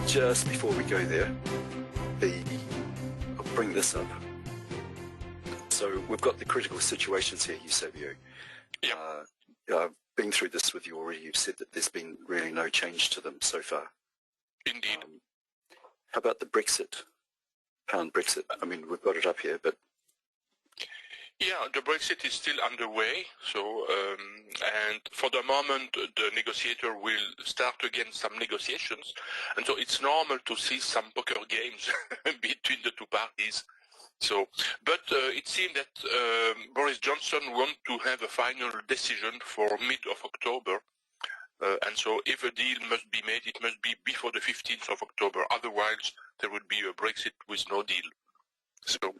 Just before we go there, I'll bring this up. So we've got the critical situations here, Eusebio. Yeah. I've been through this with you already. You've said that there's been really no change to them so far. Indeed. How about the Brexit, pound Brexit? I mean, we've got it up here, but... Yeah, the Brexit is still underway. So, and for the moment, the negotiator will start again some negotiations. And so it's normal to see some poker games between the two parties. So, but it seems that Boris Johnson wants to have a final decision for mid of October. And so if a deal must be made, it must be before the 15th of October. Otherwise, there would be a Brexit with no deal. So,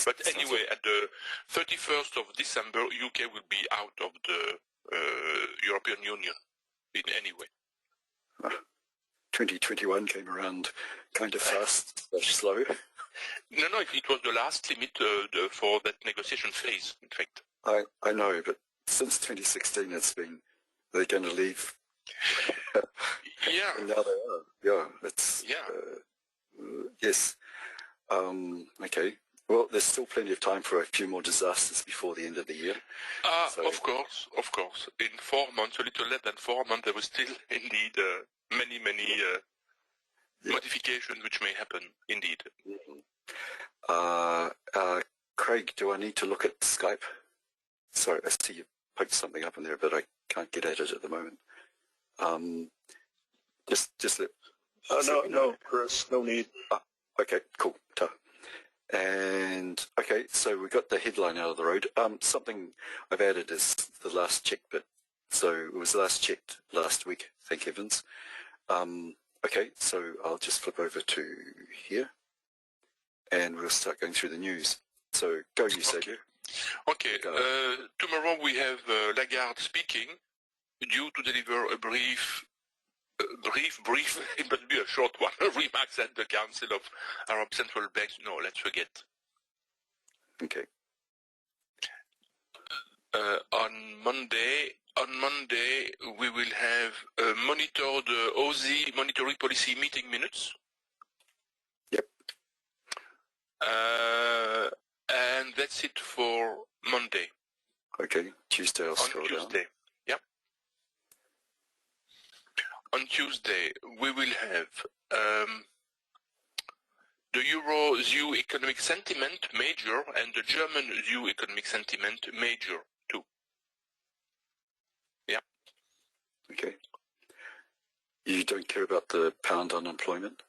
but anyway, at the 31st of December, UK will be out of the European Union in any way. 2021 came around kind of fast, slow. No, it was the last limit for that negotiation phase, in fact. I know, but since 2016 it's been, they're going to leave. Yeah. And now they are. Yeah, it's... Yeah. Yes. Okay. Well, there's still plenty of time for a few more disasters before the end of the year. So. Of course. In 4 months, a little less than 4 months, there will still indeed many modifications which may happen, indeed. Craig, do I need to look at Skype? Sorry, I see you poked something up in there, but I can't get at it at the moment. Just let... No, Chris, no need. Okay, cool. And, okay, so we got the headline out of the road. Something I've added is the last check bit. So it was last checked last week, thank heavens. Okay, so I'll just flip over to here, and we'll start going through the news. So go, you say. Okay. Tomorrow we have Lagarde speaking, due to deliver a brief, it must be a short one, remarks at the Council of Arab Central Banks. No, let's forget. Okay. On Monday, we will have monitor the Aussie monetary policy meeting minutes. Yep. And that's it for Monday. Okay, Tuesday I'll scroll down. On Tuesday, yep. On Tuesday, we will have the Euro's view economic sentiment major and the German view economic sentiment major too. Yeah. Okay. You don't care about the pound unemployment?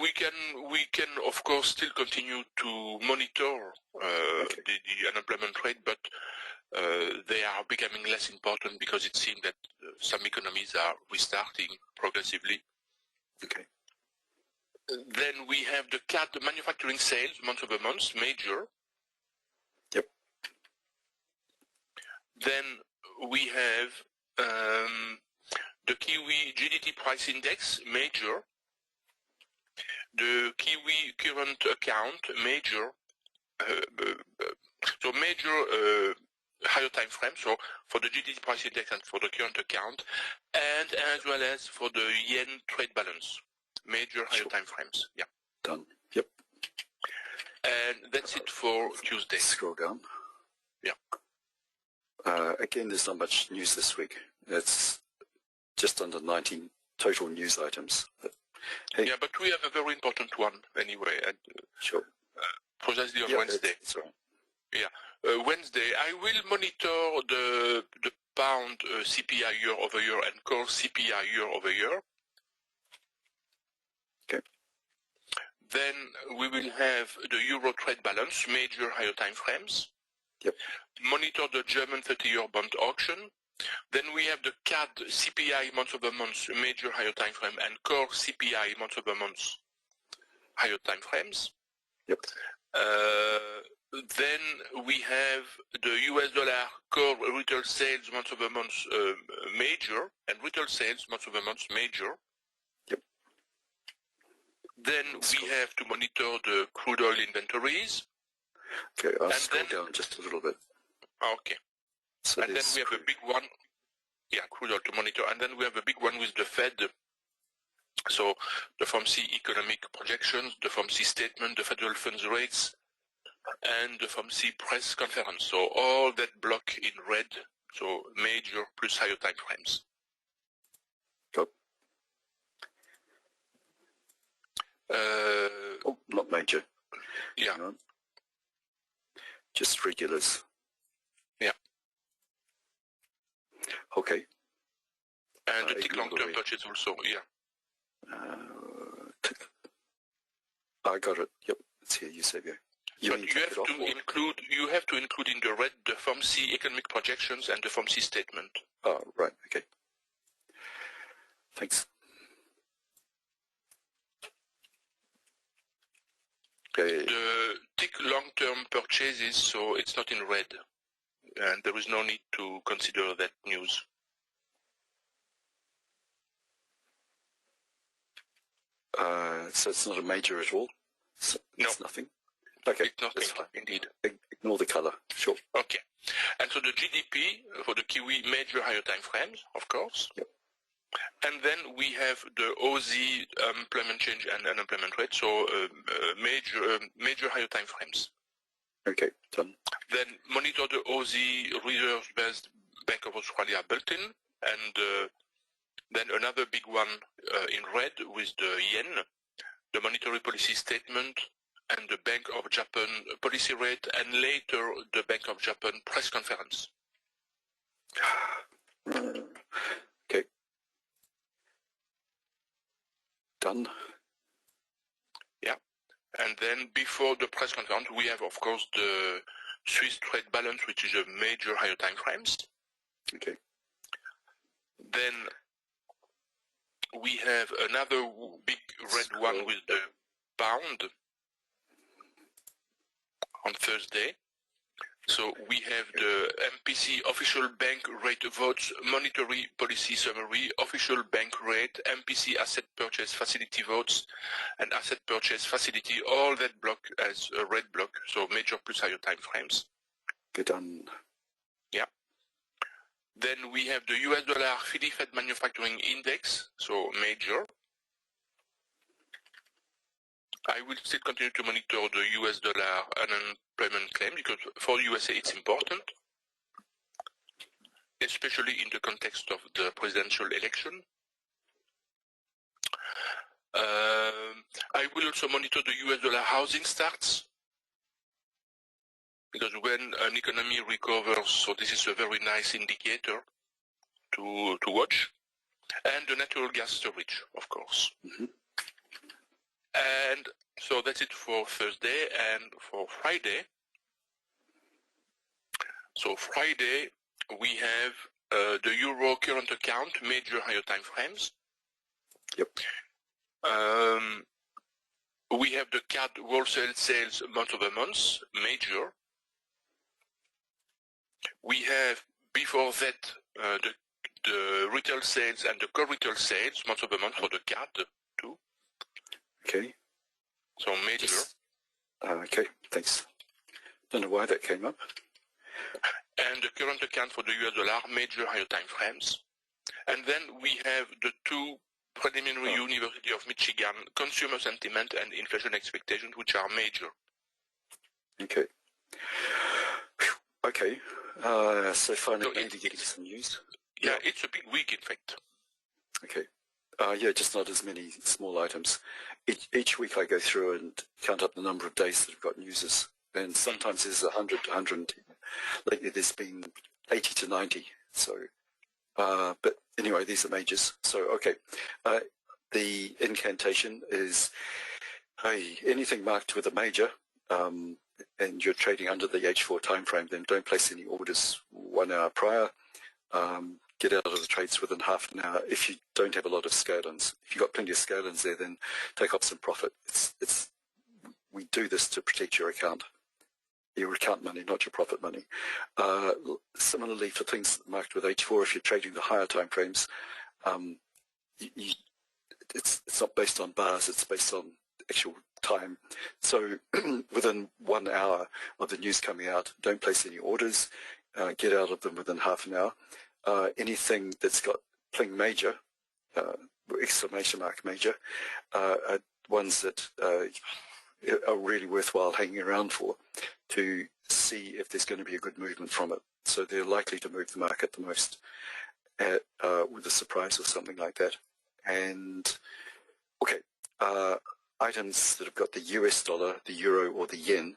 We can of course still continue to monitor the unemployment rate, but they are becoming less important because it seems that some economies are restarting progressively. Okay. Then we have the CAD manufacturing sales month-over-month major. Yep. Then we have the Kiwi GDT price index major. The Kiwi current account major, so major higher time frame, so for the GDP price index and for the current account, and as well as for the yen trade balance, major higher time frames. Yeah. Done. Yep. And that's it for Tuesday. Scroll down. Yeah. Again, there's not much news this week. It's just under 19 total news items. Hey. Yeah, but we have a very important one anyway. And, sure. Precisely on Wednesday. Sorry. Yeah, Wednesday I will monitor the pound CPI year over year and core CPI year over year. Okay. Then we will have the euro trade balance, major higher time frames. Yep. Monitor the German 30-year bond auction. Then we have the CAD CPI month over month, major higher time frame, and core CPI month over month, higher time frames. Yep. Then we have the US dollar core retail sales month over month major, and retail sales month over month major. Yep. Then we have to monitor the crude oil inventories. Okay, I'll scroll down just a little bit. Okay. So and then we have a big one, crude oil to monitor, and then we have a big one with the Fed FOMC economic projections, the FOMC statement, the federal funds rates, and the FOMC press conference. So all that block in red, so major plus higher time frames. Go. Oh, not major. Yeah. Just regulars. Yeah. Okay. And the tick long-term purchase also, yeah. I got it. Yep, it's here. You said But you have to include in the red the FOMC economic projections and the FOMC statement. Oh, right. Okay. Thanks. Okay. The tick long-term purchases, so it's not in red, and there is no need to consider that news. So it's not a major at all? It's nothing? Okay. It's nothing, indeed. Ignore the color. Sure. Okay. And so the GDP for the Kiwi major higher time frames, of course. Yep. And then we have the OZ employment change and unemployment rate, so major higher time frames. Okay, done. Then monitor the OZ reserves-based Bank of Australia bulletin, and then another big one in red with the yen, the monetary policy statement, and the Bank of Japan policy rate, and later the Bank of Japan press conference. Okay. Done. Yeah. And then before the press conference, we have, of course, the Swiss trade balance, which is a major higher time frames. Okay. Then we have another big red one with the pound on Thursday. So we have the MPC official bank rate votes, monetary policy summary, official bank rate, MPC asset purchase facility votes, and asset purchase facility, all that block as a red block, so major plus higher time frames. Good done. Yeah. Then we have the US dollar Philly Fed manufacturing index, so major. I will still continue to monitor the US dollar unemployment claim because for USA it's important, especially in the context of the presidential election. I will also monitor the US dollar housing starts because when an economy recovers, so this is a very nice indicator to watch, and the natural gas storage, of course. Mm-hmm. And so that's it for Thursday. And for Friday, so Friday we have the euro current account major higher time frames. Yep. We have the CAD wholesale sales month over month major. We have before that the retail sales and the core retail sales month over month for the CAD too. Okay. So major. Okay, thanks. Don't know why that came up. And the current account for the US dollar, major higher time frames. And then we have the two preliminary University of Michigan consumer sentiment and inflation expectations, which are major. Okay. Okay. So finally, so getting some news. Yeah, it's a big week, in fact. Okay. Yeah, just not as many small items. Each week I go through and count up the number of days that have got news, and sometimes there's 100 to 110. Lately there's been 80 to 90. So, but anyway, these are majors. So, okay. The incantation is, hey, anything marked with a major, and you're trading under the H4 time frame, then don't place any orders 1 hour prior. Get out of the trades within half an hour if you don't have a lot of scale-ins. If you've got plenty of scale-ins there, then take off some profit. We do this to protect your account money, not your profit money. Similarly, for things marked with H4, if you're trading the higher time frames, it's not based on bars, it's based on actual time. So within 1 hour of the news coming out, don't place any orders. Get out of them within half an hour. Anything that's got pling major, exclamation mark major, are ones that are really worthwhile hanging around for to see if there's going to be a good movement from it. So they're likely to move the market the most with a surprise or something like that. And okay, items that have got the US dollar, the euro, or the yen,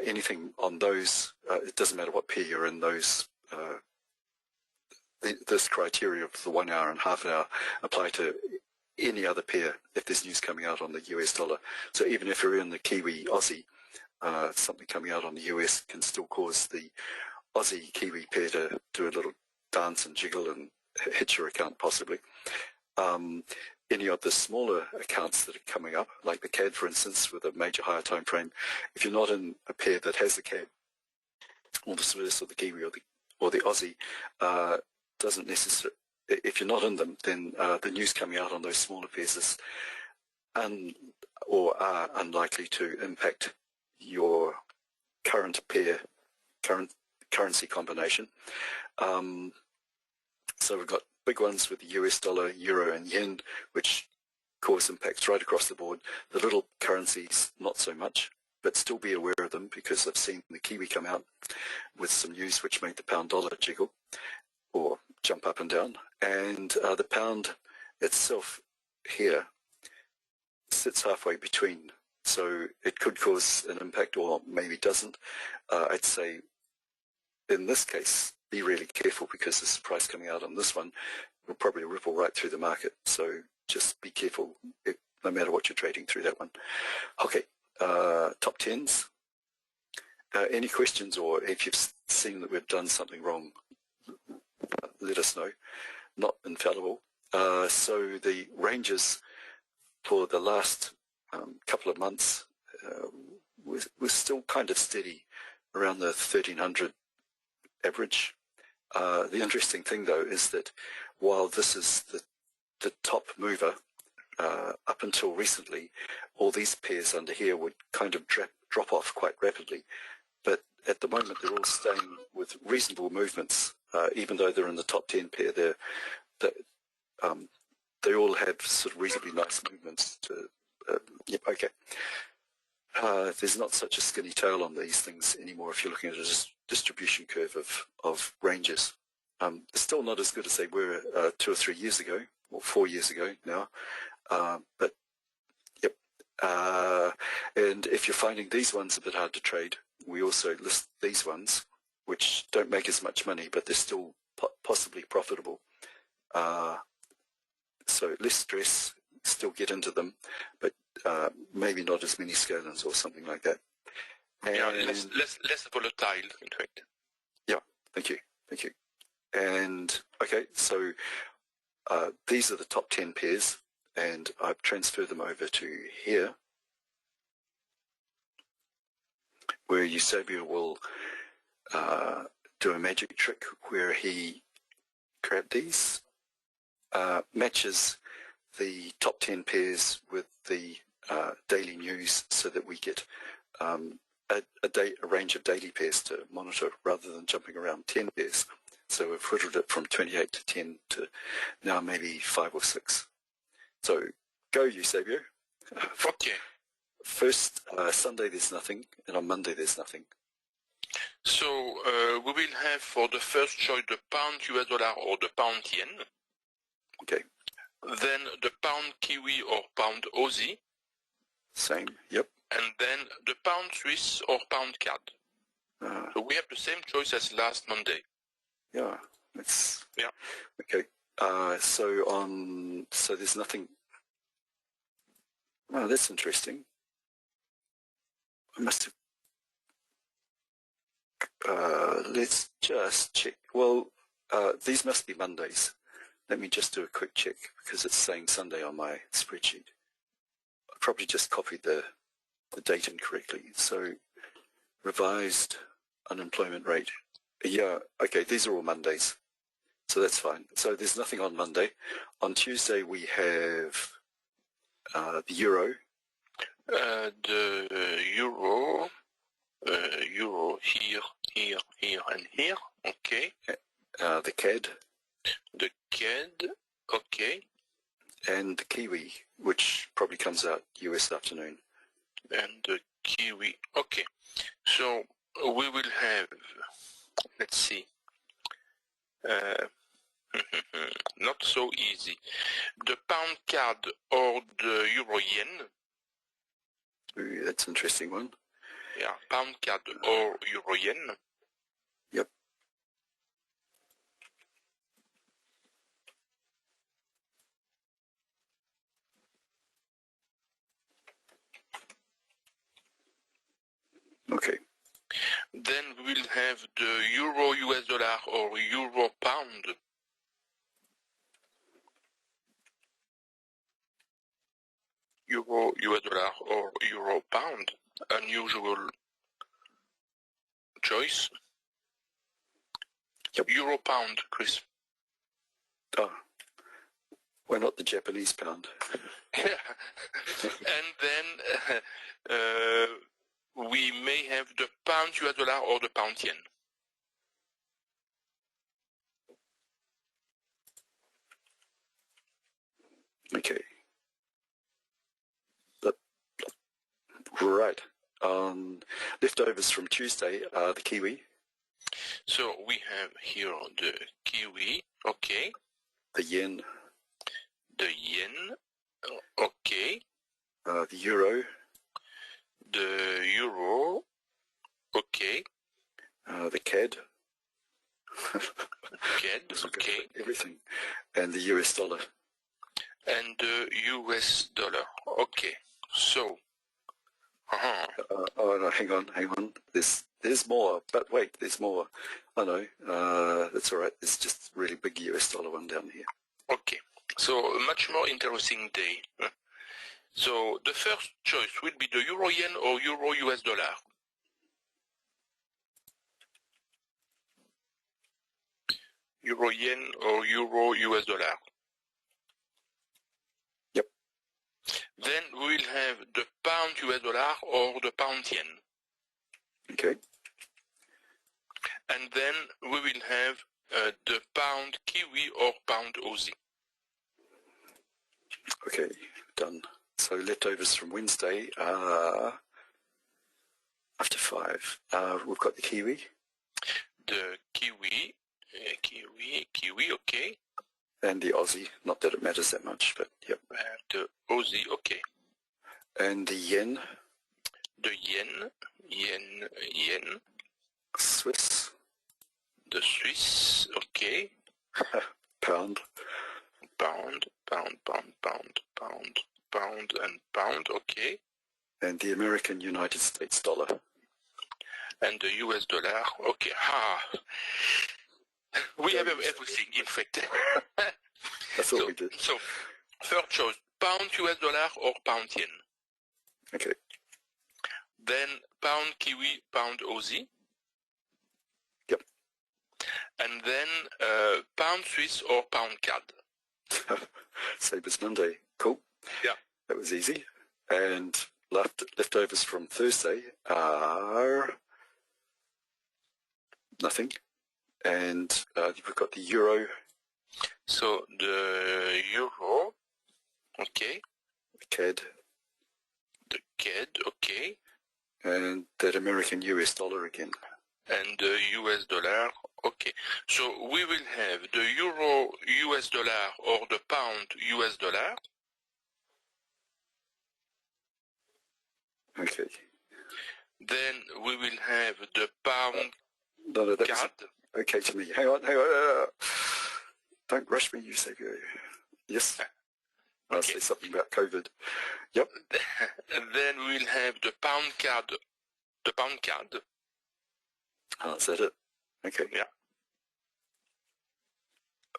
anything on those, it doesn't matter what pair you're in, those this criteria of the 1 hour and half an hour apply to any other pair if there's news coming out on the US dollar. So even if you're in the Kiwi Aussie, something coming out on the US can still cause the Aussie Kiwi pair to do a little dance and jiggle and hit your account possibly. Any of the smaller accounts that are coming up, like the CAD, for instance, with a major higher time frame, if you're not in a pair that has the CAD, or the Swiss, or the Kiwi, or the Aussie, doesn't necessarily. If you're not in them, then the news coming out on those smaller pairs is are unlikely to impact your current pair, current currency combination. So we've got big ones with the US dollar, euro, and yen, which cause impacts right across the board. The little currencies, not so much, but still be aware of them because I've seen the Kiwi come out with some news which made the pound dollar jiggle or jump up and down. And the pound itself here sits halfway between. So it could cause an impact or maybe doesn't. I'd say in this case, be really careful because this price coming out on this one will probably ripple right through the market. So just be careful no matter what you're trading through that one. Okay, top 10s. Any questions, or if you've seen that we've done something wrong, let us know. Not infallible. So the ranges for the last couple of months was still kind of steady around the 1300 average. The interesting thing though is that while this is the top mover, up until recently, all these pairs under here would kind of drop off quite rapidly. But at the moment, they're all staying with reasonable movements, even though they're in the top 10 pair. They all have sort of reasonably nice movements. Yep, okay. There's not such a skinny tail on these things anymore if you're looking at a distribution curve of ranges. Still not as good as they were 2 or 3 years ago, or 4 years ago now. But yep. And if you're finding these ones a bit hard to trade, we also list these ones, which don't make as much money, but they're still possibly profitable. So less stress, still get into them, but maybe not as many scalings or something like that. And yeah, less volatile, in fact. Yeah, thank you. And okay, so these are the top 10 pairs, and I've transferred them over to here, where Eusebio will do a magic trick where he grabbed these, matches the top 10 pairs with the daily news so that we get a range of daily pairs to monitor rather than jumping around 10 pairs. So we've whittled it from 28 to 10 to now maybe 5 or 6. So go, Eusebio. Okay. First, Sunday there's nothing, and on Monday there's nothing. So we will have for the first choice the pound US dollar or the pound yen. Okay. Then the pound Kiwi or pound Aussie. Same, yep. And then the pound Swiss or pound CAD. So we have the same choice as last Monday. Yeah, that's yeah. Okay. So there's nothing. Oh, that's interesting. I must have. Let's just check. Well, these must be Mondays. Let me just do a quick check because it's saying Sunday on my spreadsheet. I probably just copied the date incorrectly. So revised unemployment rate. Yeah, okay, these are all Mondays. So that's fine. So there's nothing on Monday. On Tuesday we have the euro. The euro here, and here. Okay. The CAD. The CAD. Okay. and the Kiwi, which probably comes out US afternoon. And the Kiwi. Okay. So we will have, let's see, not so easy. The pound card or the euro yen. Ooh, that's an interesting one. Yeah, pound card or euro yen. Yep. Okay. Then we will have the euro US dollar or euro pound. Euro US dollar or euro pound. Unusual choice. Yep. Euro pound, Chris. Oh, why not the Japanese pound? And then we may have the pound US dollar or the pound yen. Okay. Right. Leftovers from Tuesday are the Kiwi. So we have here the Kiwi, okay. The yen. The yen, okay. The euro. The euro, okay. The CAD. CAD, okay. Everything. And the US dollar. And the US dollar, okay. So, oh no, hang on. There's more, but wait, there's more. I know. That's all right. There's just a really big US dollar one down here. okay. So a much more interesting day. So the first choice will be the euro yen or euro US dollar. Euro yen or euro US dollar. Yep. Then we will have the pound US dollar or the pound yen. Okay. And then we will have the pound Kiwi or pound Aussie. Okay, done. So leftovers from Wednesday are after 5. We've got the Kiwi. The Kiwi, okay. And the Aussie. Not that it matters that much, but yep. The Aussie, okay. And the yen. The yen. Swiss. The Swiss, okay. Pound. Pound, and pound, okay. And the American United States dollar. And the US dollar, okay. We have everything, in fact. That's what we did. So, first choice, pound US dollar or pound yen. Okay. Then pound Kiwi, pound Aussie. Yep. And then pound Swiss or pound CAD. Same as Monday. Cool. Yeah. That was easy. And leftovers from Thursday are nothing. And we've got the euro. So the euro, okay. The CAD. The CAD, okay. And that American US dollar again. And the US dollar, okay. So we will have the euro US dollar or the pound US dollar. Okay. Then we will have the pound No, that's CAD. okay to me. Hang on. Don't rush me, you say. Yes. I'll Okay. say something about COVID. Yep. And then we will have the pound CAD. The pound CAD. Oh, is that it? Okay. Yeah.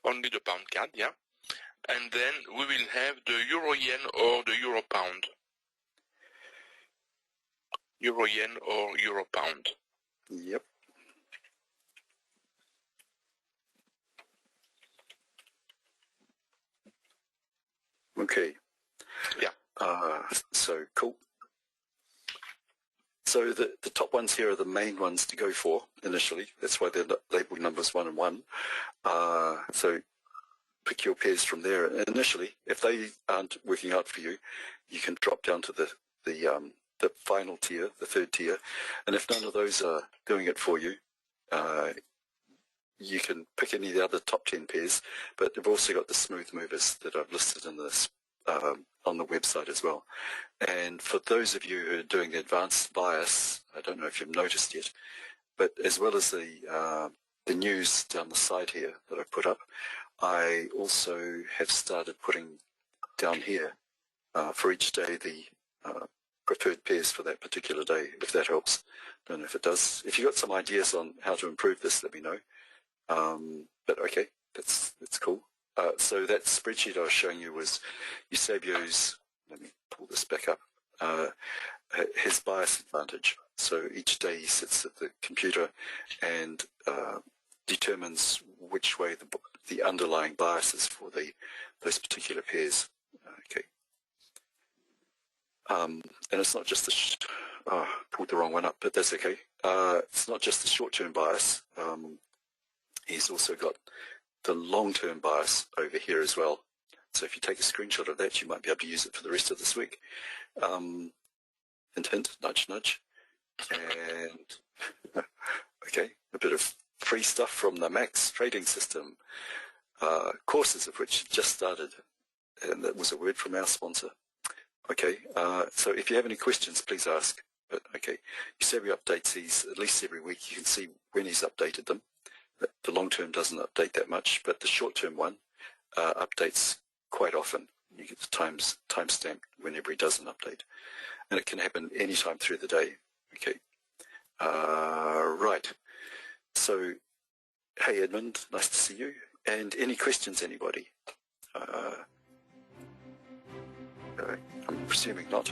Only the pound CAD, yeah. And then we will have the euro yen or the euro pound. Euro yen or euro pound. Yep. Okay. Yeah. So cool. So the top ones here are the main ones to go for initially. That's why they're labeled numbers 1 and 1. So pick your pairs from there. Initially, if they aren't working out for you, you can drop down to the final tier, the third tier, and if none of those are doing it for you, you can pick any of the other top 10 pairs, but they've also got the smooth movers that I've listed in this on the website as well. And for those of you who are doing the advanced bias, I don't know if you've noticed yet, but as well as the news down the side here that I've put up, I also have started putting down here for each day the preferred pairs for that particular day, if that helps. Don't know if it does. If you've got some ideas on how to improve this, let me know. But okay, that's cool. So that spreadsheet I was showing you was Eusebio's, let me pull this back up, his bias advantage. So each day he sits at the computer and determines which way the underlying bias is for those particular pairs. Okay. And it's not just pulled the wrong one up, but that's okay. It's not just the short-term bias. He's also got the long-term bias over here as well. So if you take a screenshot of that, you might be able to use it for the rest of this week. Hint, hint, nudge, nudge. And okay, a bit of free stuff from the Max trading system, courses of which just started, and that was a word from our sponsor. Okay, so if you have any questions, please ask. But okay, Eusebio updates these at least every week. You can see when he's updated them. The long term doesn't update that much, but the short term one updates quite often. You get the timestamp whenever he does an update, and it can happen anytime through the day. Okay, right. So, hey Edmund, nice to see you. And any questions, anybody? I'm presuming not.